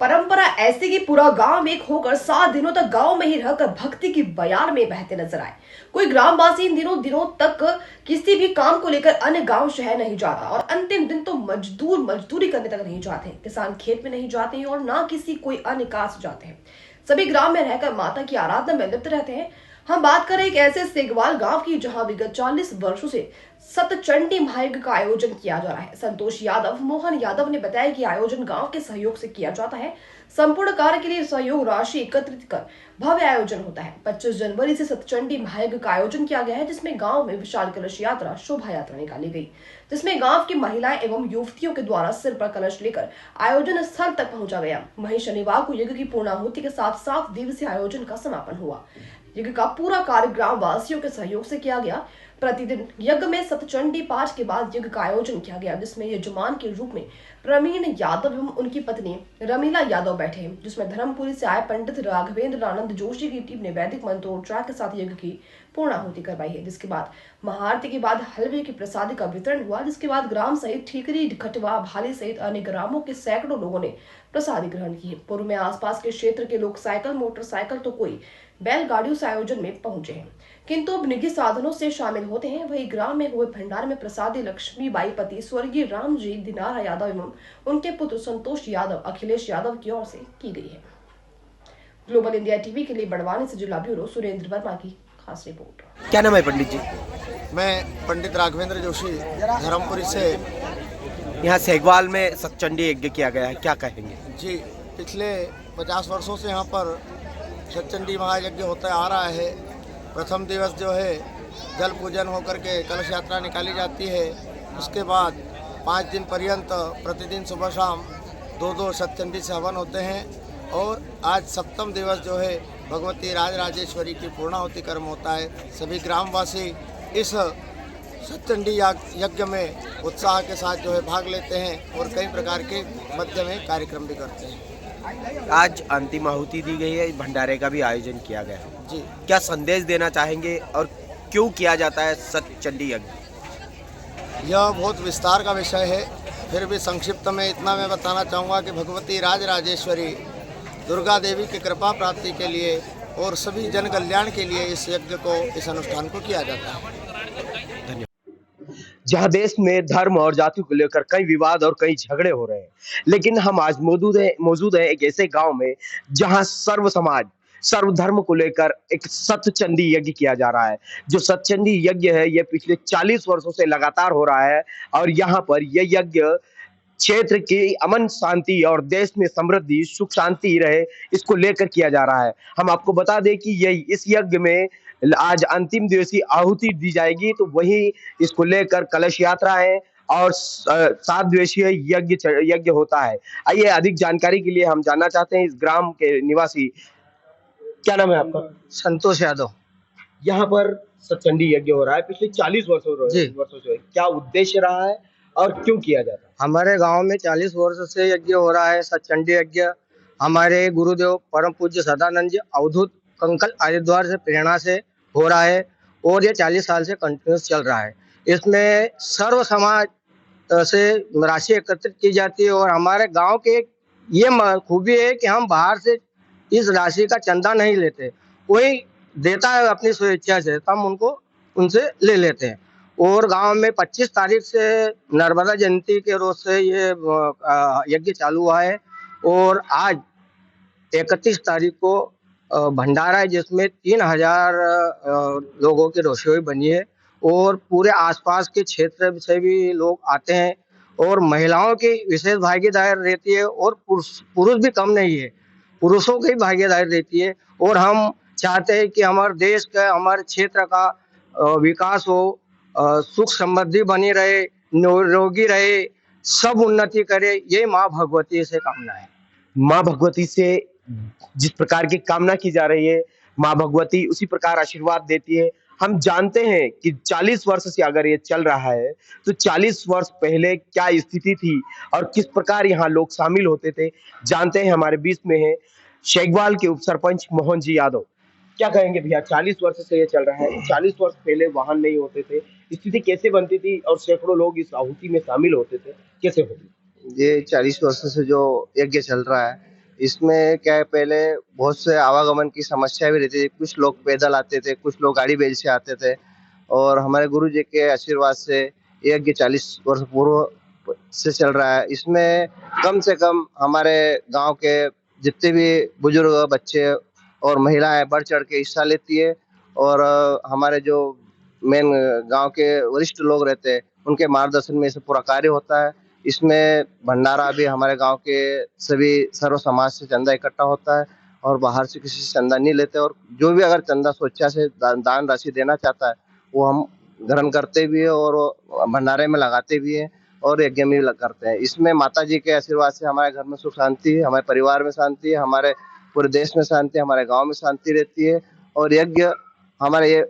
परंपरा ऐसी कि पूरा गांव एक होकर 7 दिनों तक गांव में ही रहकर भक्ति की बयार में बहते नजर आए। कोई ग्रामवासी इन दिनों तक किसी भी काम को लेकर अन्य गांव शहर नहीं जाता और अंतिम दिन तो मजदूरी करने तक नहीं जाते। किसान खेत में नहीं जाते हैं और ना किसी कोई अन्य काज जाते हैं। सभी ग्राम में रहकर माता की आराधना में लिप्त रहते हैं। हम बात करें एक ऐसे सेगवाल गांव की जहां विगत 40 वर्षों से सतचंडी महायज्ञ का आयोजन किया जा रहा है। संतोष यादव मोहन यादव ने बताया कि आयोजन गांव के सहयोग से किया जाता है। संपूर्ण कार्य के लिए सहयोग राशि एकत्रित कर भव्य आयोजन होता है। 25 जनवरी से सतचंडी महायज्ञ का आयोजन किया गया है, जिसमें गांव में विशाल कलश यात्रा शोभा यात्रा निकाली गई, जिसमें गांव की महिलाएं एवं युवतियों के द्वारा सिर पर कलश लेकर आयोजन स्थल तक पहुंचा गया। वहीं शनिवार को यज्ञ की पूर्णाहुति के साथ 7 दिवसीय आयोजन का समापन हुआ। यज्ञ का पूरा कार्य ग्राम वासियों के सहयोग से किया गया। प्रतिदिन यज्ञ में सतचंडी पाठ के बाद यज्ञ का आयोजन किया गया, जिसमें यजमान के रूप में प्रवीण यादव एवं उनकी पत्नी रमीला यादव बैठे, जिसमें धर्मपुरी से आए पंडित राघवेंद्र आनंद जोशी की टीम ने वैदिक मंत्रोच्चार के साथ यज्ञ की पूर्णाहुति करवाई है। जिसके बाद महाआरती के बाद हलवे की प्रसादी का वितरण हुआ, जिसके बाद ग्राम सहित ठीकरी, खटवा, भाली सहित अन्य ग्रामों के सैकड़ों लोगों ने प्रसादी ग्रहण की। पूर्व में आसपास के क्षेत्र के लोग साइकिल, मोटरसाइकिल तो कोई बैलगाड़ियों से आयोजन में पहुंचे हैं, किंतु अब निजी साधनों से शामिल होते हैं। वही ग्राम में हुए भंडार में प्रसादी लक्ष्मीबाई पति स्वर्गीय रामजी दिनारा यादव एवं उनके पुत्र संतोष यादव, अखिलेश यादव की ओर से की गई है। ग्लोबल इंडिया टीवी के लिए बड़वानी से जिला ब्यूरो सुरेंद्र वर्मा की खास रिपोर्ट। क्या नाम है पंडित जी? मैं पंडित राघवेंद्र जोशी धर्मपुरी से। यहाँ सेगवाल में सतचंडी यज्ञ किया गया है, क्या कहेंगे? जी, पिछले 50 वर्षों से यहाँ पर सतचंडी महायज्ञ होता आ रहा है। प्रथम दिवस जो है जल पूजन होकर के कलश यात्रा निकाली जाती है। उसके बाद 5 दिन पर्यंत प्रतिदिन सुबह शाम 2 सतचंडी से हवन होते हैं और आज सप्तम दिवस जो है भगवती राजराजेश्वरी की पूर्णाहुति कर्म होता है। सभी ग्रामवासी इस सतचंडी यज्ञ में उत्साह के साथ जो है भाग लेते हैं और कई प्रकार के मध्य में कार्यक्रम भी करते हैं। आज अंतिम आहुति दी गई है, भंडारे का भी आयोजन किया गया है जी। क्या संदेश देना चाहेंगे और क्यों किया जाता है सतचंडी यज्ञ? यह बहुत विस्तार का विषय है, फिर भी संक्षिप्त में इतना मैं बताना चाहूँगा कि भगवती राजराजेश्वरी दुर्गा देवी की कृपा प्राप्ति के लिए और सभी जन कल्याण के लिए इस यज्ञ को, इस अनुष्ठान को किया जाता है। जहां देश में धर्म और जाति को लेकर कई विवाद और कई झगड़े हो रहे हैं, लेकिन हम आज मौजूद है एक ऐसे गांव में जहां सर्व समाज, सर्व धर्म को लेकर एक सतचंडी यज्ञ किया जा रहा है। जो सतचंडी यज्ञ है ये पिछले 40 वर्षों से लगातार हो रहा है और यहाँ पर यह यज्ञ क्षेत्र की अमन शांति और देश में समृद्धि सुख शांति रहे, इसको लेकर किया जा रहा है। हम आपको बता दें कि यही इस यज्ञ में आज अंतिम दिवसीय आहुति दी जाएगी, तो वही इसको लेकर कलश यात्रा है और 7 दिवसीय यज्ञ होता है। आइए अधिक जानकारी के लिए हम जानना चाहते हैं इस ग्राम के निवासी, क्या नाम है आपका? संतोष यादव। यहाँ पर सतचंडी यज्ञ हो रहा है पिछले 40 वर्षों से, क्या उद्देश्य रहा है और क्यों किया जाता है? हमारे गांव में 40 वर्ष से यज्ञ हो रहा है, सतचंडी यज्ञ। हमारे गुरुदेव परम पूज्य सदानंद जी अवधूत कंकल हरिद्वार से प्रेरणा से हो रहा है और ये 40 साल से कंटिन्यूस चल रहा है। इसमें सर्व समाज से राशि एकत्रित की जाती है और हमारे गांव के ये खूबी है कि हम बाहर से इस राशि का चंदा नहीं लेते, कोई देता है अपनी स्वेच्छा से, हम उनसे ले लेते हैं। और गांव में 25 तारीख से नर्मदा जयंती के रोज से ये यज्ञ चालू हुआ है और आज 31 तारीख को भंडारा है, जिसमें 3000 लोगों की रसोई बनी है और पूरे आसपास के क्षेत्र से भी लोग आते हैं और महिलाओं की विशेष भागीदारी रहती है और पुरुष भी कम नहीं है, पुरुषों की भागीदारी रहती है। और हम चाहते हैं कि हमारे देश का, हमारे क्षेत्र का विकास हो, सुख समृद्धि बनी रहे, निरोगी रहे, सब उन्नति करे, ये माँ भगवती से कामना है। माँ भगवती से जिस प्रकार की कामना की जा रही है, माँ भगवती उसी प्रकार आशीर्वाद देती है। हम जानते हैं कि 40 वर्ष से अगर ये चल रहा है तो 40 वर्ष पहले क्या स्थिति थी और किस प्रकार यहाँ लोग शामिल होते थे, जानते हैं। हमारे बीच में है सेगवाल के उप सरपंच मोहन जी यादव। क्या कहेंगे भैया, 40 वर्ष से ये चल रहा है, 40 वर्ष पहले वाहन नहीं होते थे, स्थिति कैसे बनती थी और सैकड़ों लोग इस आहुति में शामिल होते थे, कैसे होती? ये 40 वर्ष से जो यज्ञ चल रहा है, इसमें क्या है, पहले बहुत से आवागमन की समस्या भी रहती थी। कुछ लोग पैदल आते थे, कुछ लोग गाड़ी बैल से आते थे। और हमारे गुरु जी के आशीर्वाद से ये यज्ञ 40 वर्ष पूर्व से चल रहा है। इसमें कम से कम हमारे गांव के जितने भी बुजुर्ग, बच्चे और महिलाएं बढ़ चढ़ के हिस्सा लेती है। और हमारे जो मेन गांव के वरिष्ठ लोग रहते हैं, उनके मार्गदर्शन में इसे पूरा कार्य होता है। इसमें भंडारा भी हमारे गांव के सभी सर्व समाज से चंदा इकट्ठा होता है और बाहर से किसी से चंदा नहीं लेते। और जो भी अगर चंदा स्वेच्छा से दान राशि देना चाहता है, वो हम ग्रहण करते भी है और भंडारे में लगाते भी हैं और यज्ञ में भी करते हैं। इसमें माता जी के आशीर्वाद से हमारे घर में सुख शांति है, हमारे परिवार में शांति है, हमारे पूरे देश में शांति है, हमारे गांव में शांति रहती है। और यज्ञ हमारे ये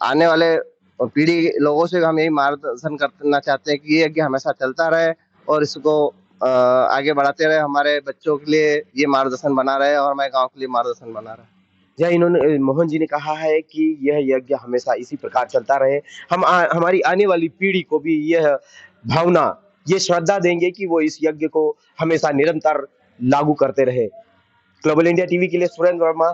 आने वाले पीढ़ी लोगों से हम यही मार्गदर्शन करना चाहते हैं कि ये यज्ञ हमेशा चलता रहे और इसको आगे बढ़ाते रहे। हमारे बच्चों के लिए ये मार्गदर्शन बना रहे और हमारे गांव के लिए मार्गदर्शन बना रहे। यह इन्होंने मोहन जी ने कहा है कि यह यज्ञ हमेशा इसी प्रकार चलता रहे। हमारी आने वाली पीढ़ी को भी यह भावना, ये श्रद्धा देंगे कि वो इस यज्ञ को हमेशा निरंतर लागू करते रहे। ग्लोबल इंडिया टीवी के लिए सुरेंद्र वर्मा।